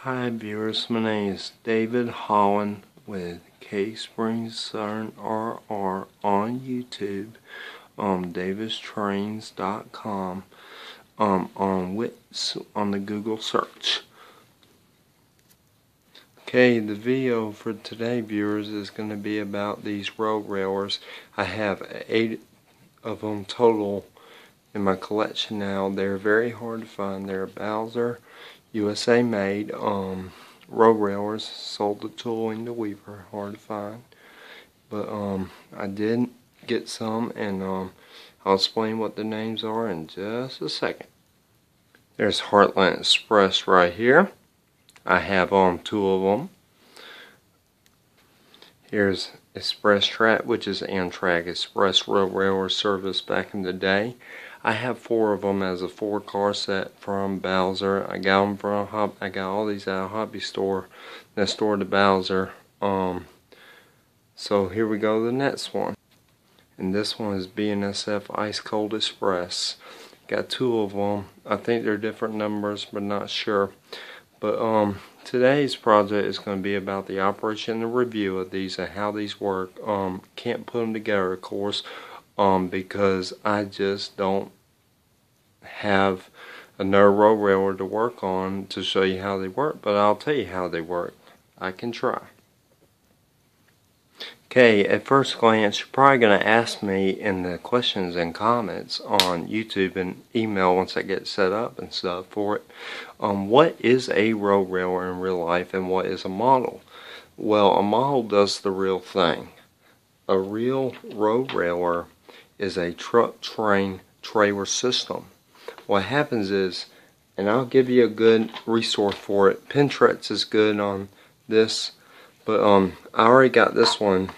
Hi viewers, my name is David Holland with KSpringsRR on YouTube, davistrains.com, on Wits on the Google search. Okay, the video for today, viewers, is going to be about these road railers. I have 8 of them total in my collection now. They're very hard to find. They're Bowser USA made road railers, sold to Tooling to Weaver, hard to find. But I did get some, and I'll explain what the names are in just a second. There's Heartland Express right here. I have 2 of them. Here's Express Track, which is Amtrak Express road railway service back in the day. I have 4 of them as a 4-car set from Bowser. I got them from I got all these at a hobby store next door to Bowser. So here we go, the next one, and this one is BNSF Ice Cold Express. Got 2 of them. I think they're different numbers, but not sure. But today's project is going to be about the operation and the review of these and how these work. Can't put them together, of course, because I just don't have another road railer to work on to show you how they work, but I'll tell you how they work. I can try. Okay, at first glance, you're probably going to ask me in the questions and comments on YouTube and email once I get set up and stuff for it, what is a road railer in real life and what is a model? Well, a model does the real thing. A real road railer is a truck train trailer system. What happens is, and I'll give you a good resource for it, Pinterest is good on this, but I already got this one,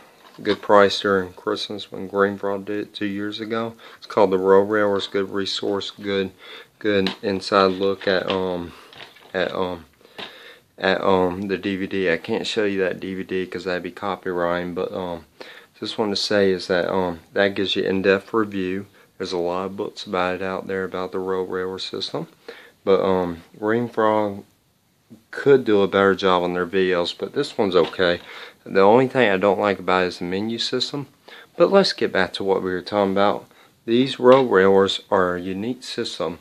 good price during Christmas when Greenfrog did it 2 years ago. It's called the Road Railers. Good resource, good inside look at the DVD. I can't show you that DVD because that'd be copyrighting, but just want to say is that that gives you in-depth review. There's a lot of books about it out there about the road railer system, but Greenfrog could do a better job on their videos, but this one's okay. The only thing I don't like about it is the menu system. But let's get back to what we were talking about. These road railers are a unique system,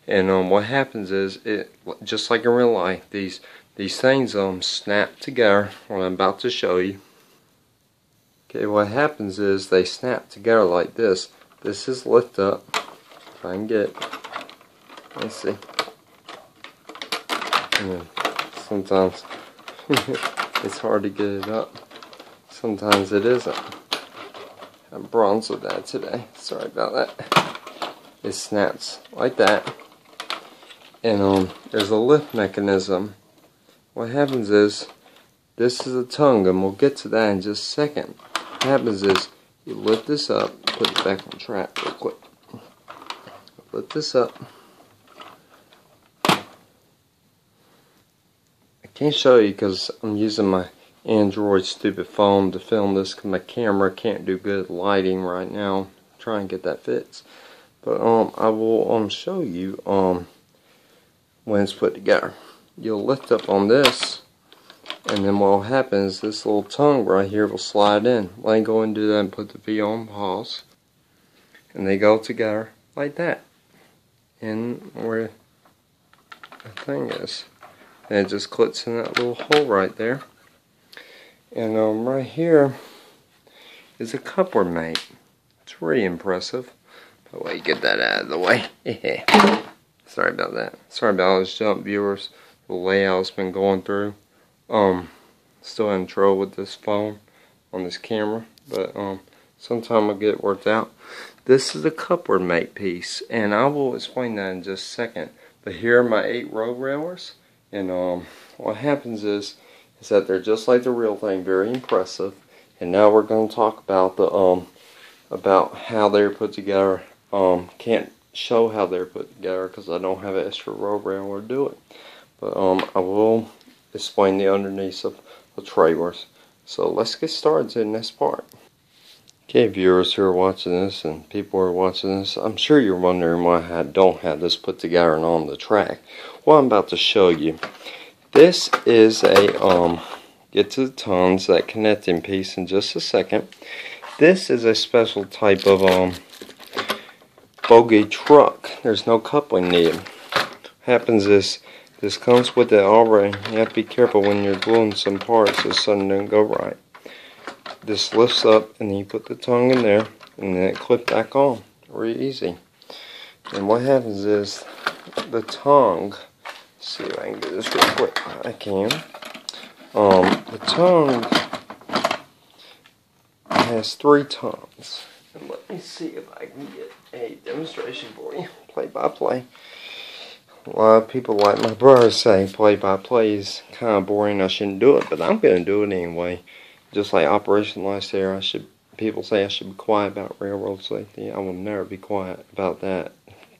and what happens is, it just like in real life, these things snap together. What I'm about to show you. Okay, what happens is they snap together like this. This is lift up. If I can get it. Let's see. And then sometimes it's hard to get it up. Sometimes it isn't. I'm bronze with that today. Sorry about that. It snaps like that. And there's a lift mechanism. What happens is, this is a tongue, and we'll get to that in just a second. What happens is, you lift this up, put it back on track real quick. Lift this up. I can't show you because I'm using my Android stupid phone to film this because my camera can't do good lighting right now. Try and get that fixed. But I will show you when it's put together. You'll lift up on this, and then what will happen is this little tongue right here will slide in. Let me go and do that and put the video on pause. And they go together like that. And where the thing is. And it just clips in that little hole right there. And right here is a coupler mate. It's really impressive. But wait, get that out of the way. Sorry about that. Sorry about all this jump, viewers. The layout's been going through. Still in trouble with this phone on this camera, but sometime I'll get it worked out. This is a coupler mate piece, and I will explain that in just a second. But here are my 8 road railers, and what happens is that they're just like the real thing, very impressive. And now we're going to talk about the about how they're put together. Can't show how they're put together because I don't have an extra road railer to do it. But I will explain the underneath of the trailers. So let's get started to the next part. Okay, viewers who are watching this and people who are watching this, I'm sure you're wondering why I don't have this put together and on the track. Well, I'm about to show you. This is a get to the tongues, that connecting piece in just a second. This is a special type of bogey truck. There's no coupling needed. Happens is this comes with it already. You have to be careful when you're gluing some parts so something doesn't go right. This lifts up and then you put the tongue in there and then it clips back on. Really easy. And what happens is the tongue, let's see if I can do this real quick. I can. The tongue has 3 tongues. And let me see if I can get a demonstration for you. Play by play. A lot of people, like my brother, say play by play is kind of boring. I shouldn't do it, but I'm going to do it anyway. Just like Operation Last Air, people say I should be quiet about railroad safety. I will never be quiet about that.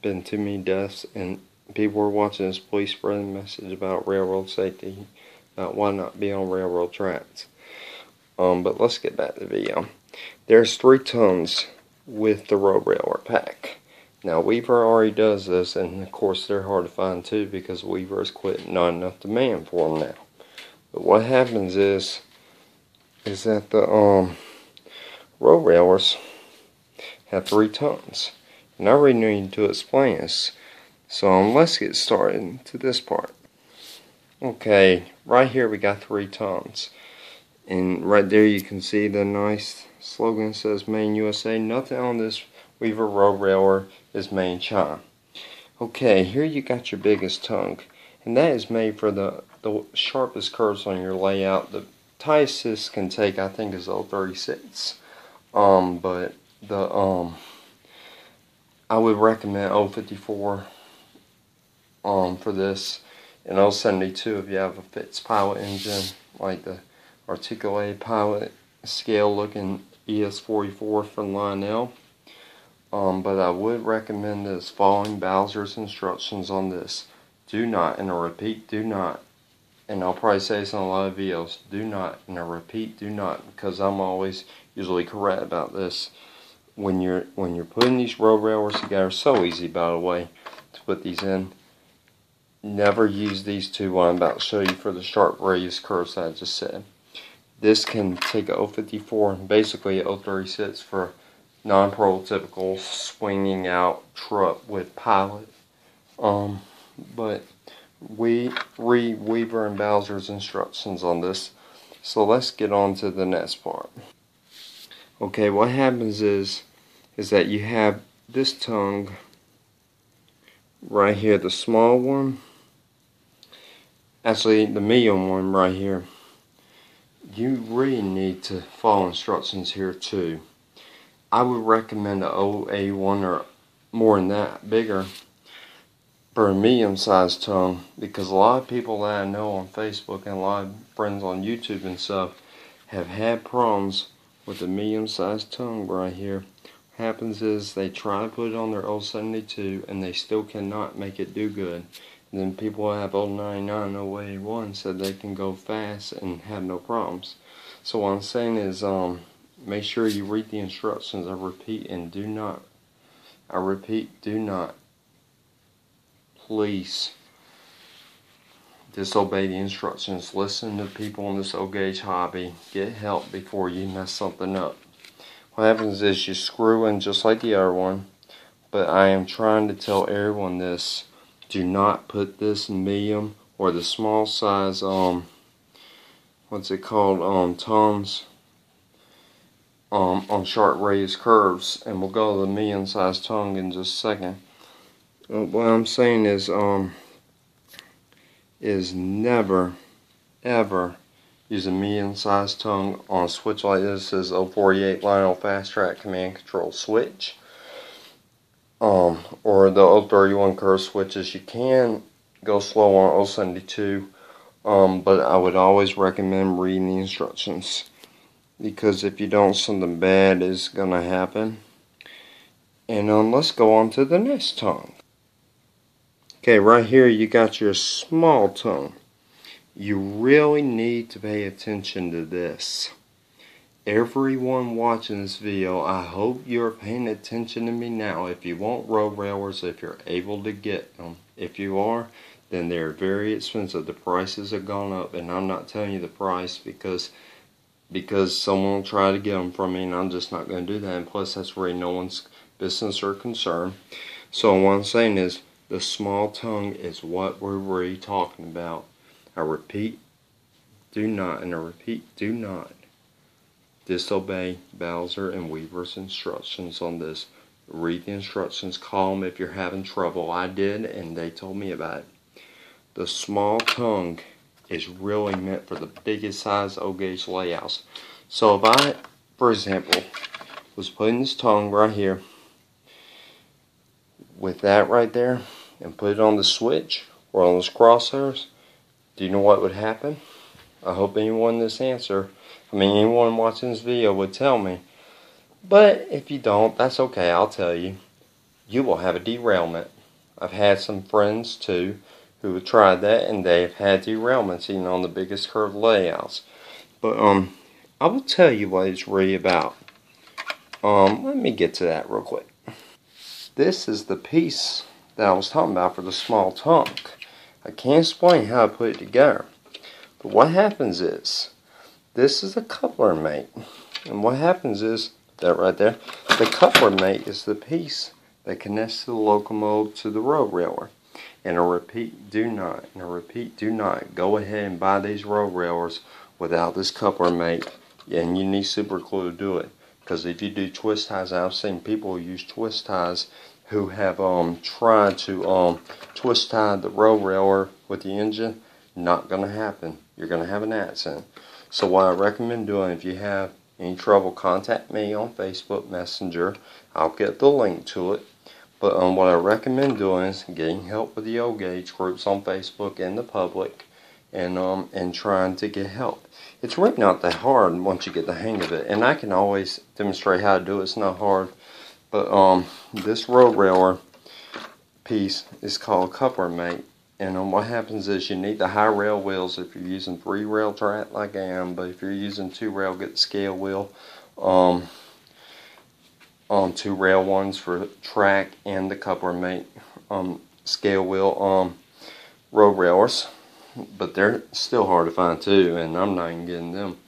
Been too many deaths, and people are watching this police spreading a message about railroad safety, about why not be on railroad tracks. But let's get back to the video. There's 3 tons with the road railer pack. Now Weaver already does this, and of course they're hard to find too because Weaver has quit, not enough demand for them now. But what happens is that the road railers have 3 tons. And I really need to explain this. So let's get started to this part. Okay, right here we got 3 tons. And right there you can see the nice slogan that says Made in USA. Nothing on this Weaver road railer is made in China. Okay, here you got your biggest tongue. And that is made for the sharpest curves on your layout. The tightest this can take, I think, is 036. But the I would recommend 054 for this, and 072 if you have a Fitz Pilot engine, like the articulated pilot scale looking ES44 from Lionel. But I would recommend this following Bowser's instructions on this. Do not, and I repeat, do not, and I'll probably say this on a lot of videos, do not, and I repeat, do not, because I'm always usually correct about this. When you're putting these road railers together, so easy by the way to put these in. Never use these 2 what I'm about to show you for the sharp raised curves that I just said. This can take a 054 and basically a 036 for non-prototypical swinging out truck with pilot. But we read Weaver and Bowser's instructions on this. So let's get on to the next part. Okay, what happens is that you have this tongue right here, the small one. Actually, the medium one right here. You really need to follow instructions here too. I would recommend a 081 or more than that, bigger, for a medium-sized tongue, because a lot of people that I know on Facebook and a lot of friends on YouTube and stuff have had problems with the medium-sized tongue right here. What happens is they try to put it on their 072 and they still cannot make it do good. And then people that have 099, 081 said they can go fast and have no problems. So what I'm saying is make sure you read the instructions. I repeat, and do not, I repeat, do not, please disobey the instructions. Listen to people in this O-gauge hobby. Get help before you mess something up. What happens is you screw in just like the other one, but I am trying to tell everyone this. Do not put this medium or the small size what's it called, tongues on sharp raised curves, and we'll go to the medium sized tongue in just a second. What I'm saying is never ever use a medium sized tongue on a switch like this. This is 048 Lionel Fast Track Command Control switch, or the 031 curve switches. You can go slow on 072, but I would always recommend reading the instructions, because if you don't, something bad is gonna happen. And let's go on to the next tongue. Okay, right here you got your small tongue. You really need to pay attention to this. Everyone watching this video, I hope you're paying attention to me now. If you want road railers, if you're able to get them. If you are, then they're very expensive. The prices have gone up, and I'm not telling you the price because someone will try to get them from me, and I'm just not going to do that. And plus, that's really no one's business or concern. So what I'm saying is, the small tongue is what we're really talking about. I repeat, do not, and I repeat, do not disobey Bowser and Weaver's instructions on this. Read the instructions, call them if you're having trouble. I did, and they told me about it. The small tongue is really meant for the biggest size O-gauge layouts. So if I, for example, was putting this tongue right here with that right there and put it on the switch or on those crosshairs, do you know what would happen? I hope anyone anyone watching this video would tell me. But if you don't, that's okay, I'll tell you. You will have a derailment. I've had some friends too who have tried that, and they've had derailments even on the biggest curved layouts. But I will tell you what it's really about. Let me get to that real quick. This is the piece that I was talking about for the small tongue. I can't explain how I put it together. But what happens is, this is a coupler mate. And what happens is, that right there, the coupler mate is the piece that connects the locomotive to the road railer. And I repeat, do not, and I repeat, do not go ahead and buy these road railers without this coupler mate. And you need super glue to do it. Because if you do twist ties, I've seen people who use twist ties who have tried to twist tie the road railer with the engine. Not going to happen. You're going to have an accident. So what I recommend doing, if you have any trouble, contact me on Facebook Messenger. I'll get the link to it. But what I recommend doing is getting help with the O-gauge groups on Facebook and the public, and trying to get help. It's really not that hard once you get the hang of it, and I can always demonstrate how to do it. It's not hard. But this road railer piece is called coupler mate. And what happens is you need the high rail wheels if you're using 3-rail track like I am. But if you're using 2-rail, get the scale wheel. 2-rail ones for track and the coupler mate scale wheel road railers. But they're still hard to find too, and I'm not even getting them.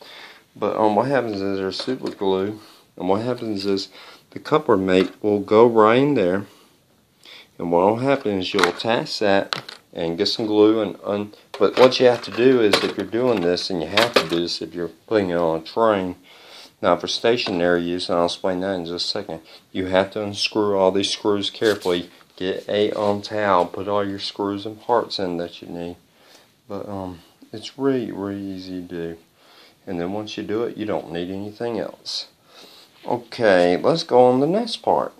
But what happens is there's super glue, and what happens is the coupler mate will go right in there. And what will happen is you'll attach that and get some glue but what you have to do is, if you're doing this, and you have to do this if you're putting it on a train, now for stationary use, and I'll explain that in just a second, you have to unscrew all these screws carefully. Get a towel, put all your screws and parts in that you need. But it's really, really easy to do. And then once you do it, you don't need anything else. Okay, let's go on the next part.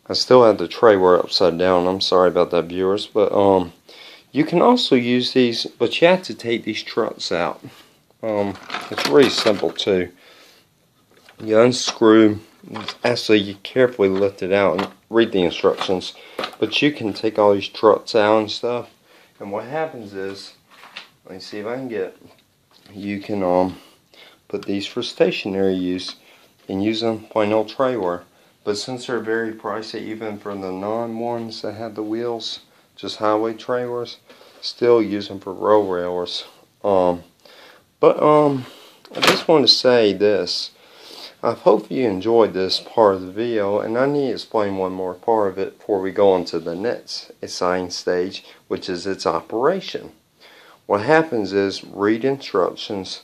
I still have the tray wear upside down. I'm sorry about that, viewers. But you can also use these, but you have to take these struts out. It's really simple too. You unscrew, actually you carefully lift it out and read the instructions. But you can take all these struts out and stuff. And what happens is, let me see if I can get, you can put these for stationary use and use them plain old tray wear. But since they're very pricey, even for the non-ones that have the wheels, just highway trailers, still use them for road railers. But I just want to say this. I hope you enjoyed this part of the video, and I need to explain one more part of it before we go on to the next exciting stage, which is its operation. What happens is, read instructions.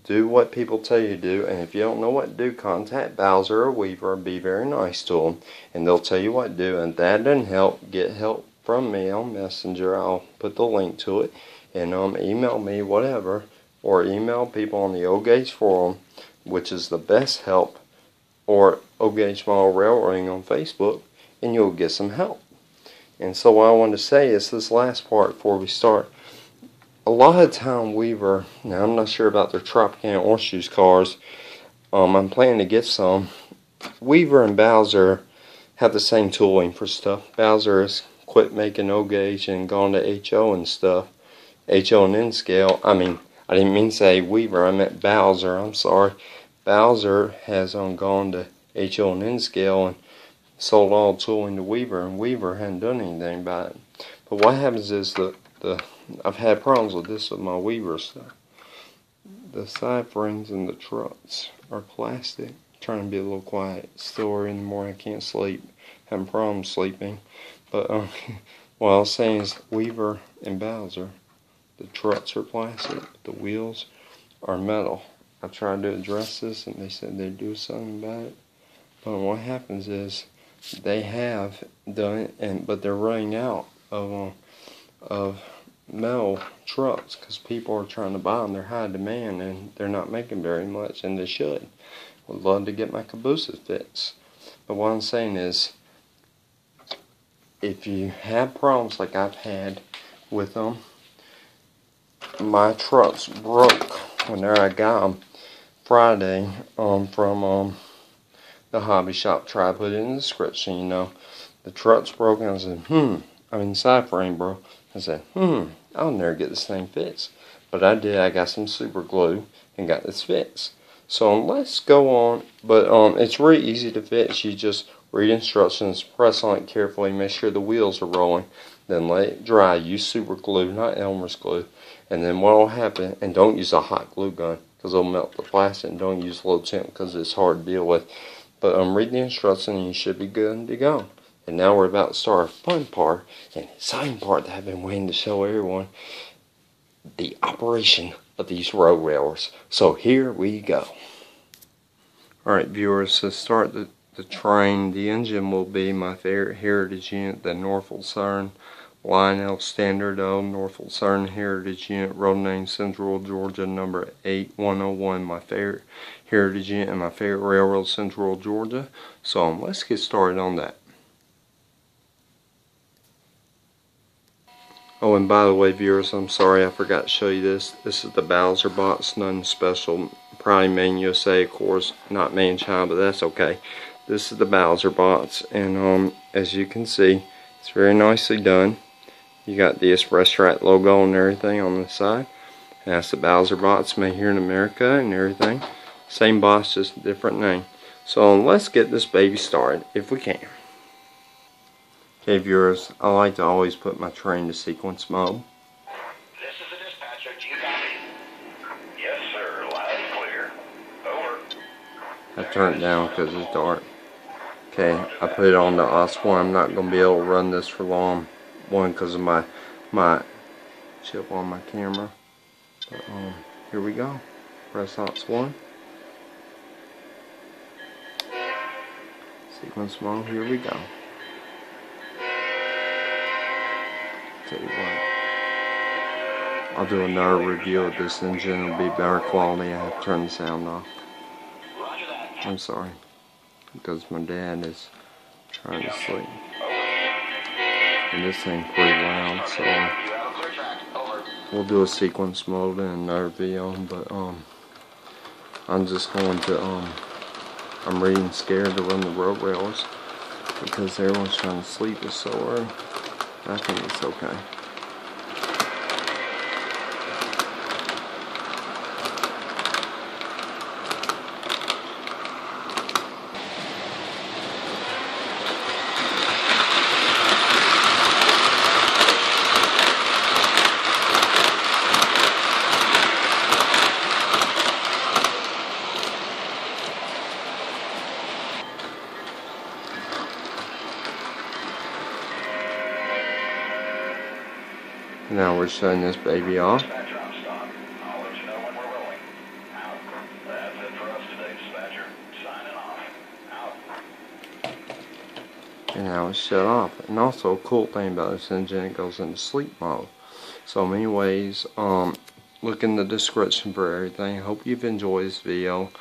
Do what people tell you to do, and if you don't know what to do, contact Bowser or Weaver and be very nice to them, and they'll tell you what to do. And if that doesn't help, get help from me on Messenger. I'll put the link to it, and email me, whatever, or email people on the O-Gauge forum, which is the best help, or O-Gauge Model Railroading on Facebook, and you'll get some help. And so what I want to say is this last part before we start. A lot of the time Weaver, now I'm not sure about their Tropicana Orange Juice cars, I'm planning to get some. Weaver and Bowser have the same tooling for stuff. Bowser has quit making O-Gauge and gone to HO and stuff. HO and N scale. I didn't mean to say Weaver, I meant Bowser, I'm sorry. Bowser has gone to HO and N scale and sold all tooling to Weaver, and Weaver hadn't done anything about it. But what happens is I've had problems with this with my Weaver stuff. The side frames and the trucks are plastic. Trying to be a little quiet. Still early in the morning, I can't sleep. Having problems sleeping. But what I was saying is Weaver and Bowser, the trucks are plastic, but the wheels are metal. I tried to address this and they said they'd do something about it. But what happens is they have done it, but they're running out of metal trucks because people are trying to buy them. They're high demand and they're not making very much, and they should. Would love to get my cabooses fixed. But what I'm saying is, if you have problems like I've had with them, my trucks broke whenever I got them Friday from the hobby shop. Try to put it in the description, you know. The truck's broken. I said, side frame broke. I said, I'll never get this thing fixed. But I did. I got some super glue and got this fixed. So let's go on. But it's really easy to fix. You just read instructions, press on it carefully, make sure the wheels are rolling, then let it dry. Use super glue, not Elmer's glue. And then what will happen, and don't use a hot glue gun because it'll melt the plastic, and don't use low temp because it's hard to deal with. But read the instructions and you should be good to go. And now we're about to start our fun part and exciting part that I've been waiting to show everyone. The operation of these road railers. So here we go. Alright viewers, to start the train, the engine will be my favorite heritage unit, the Norfolk Southern Lionel Standard O Norfolk Southern Heritage Unit, road name Central Georgia, number 8101. My favorite heritage unit and my favorite railroad, Central Georgia. So let's get started on that. Oh, and by the way, viewers, I'm sorry I forgot to show you this. This is the Bowser box, nothing special. Probably made in USA, of course, not made in China, but that's okay. This is the Bowser box, and as you can see, it's very nicely done. You got the Express Track logo and everything on the side. And that's the Bowser box made here in America and everything. Same box, just a different name. So let's get this baby started, if we can. Okay viewers, I like to always put my train to sequence mode. This is the dispatcher. Do you copy? Yes sir, loud and clear. Over. I turn it down because it's dark. Okay, I put it on the OS1. I'm not going to be able to run this for long. One, because of my chip on my camera. But, here we go. Press OS1. Sequence mode, here we go. Tell you what, I'll do another review of this engine. It'll be better quality. I have to turn the sound off. I'm sorry, because my dad is trying to sleep. And this thing's pretty loud, so we'll do a sequence mode in another video. But I'm just going to I'm really scared to run the road rails because everyone's trying to sleep. It's so early. I think it's okay. Now we're shutting this baby off. And now it's shut off. And also a cool thing about this engine, it goes into sleep mode. So anyways, look in the description for everything. I hope you've enjoyed this video.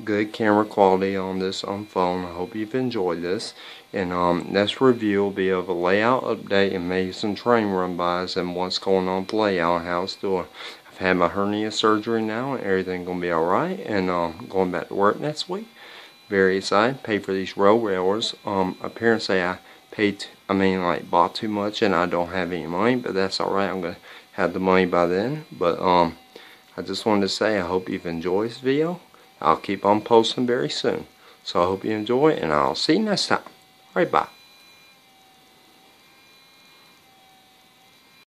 Good camera quality on this phone. I hope you've enjoyed this. And next review will be of a layout update and maybe some train run-bys and what's going on with the layout and how it's doing. I've had my hernia surgery now and everything's going to be alright. And going back to work next week. Very excited. Paid for these road railers. Apparently I bought too much and I don't have any money, but that's alright. I'm going to have the money by then. But I just wanted to say I hope you've enjoyed this video. I'll keep on posting very soon. So I hope you enjoy it and I'll see you next time. Alright, bye.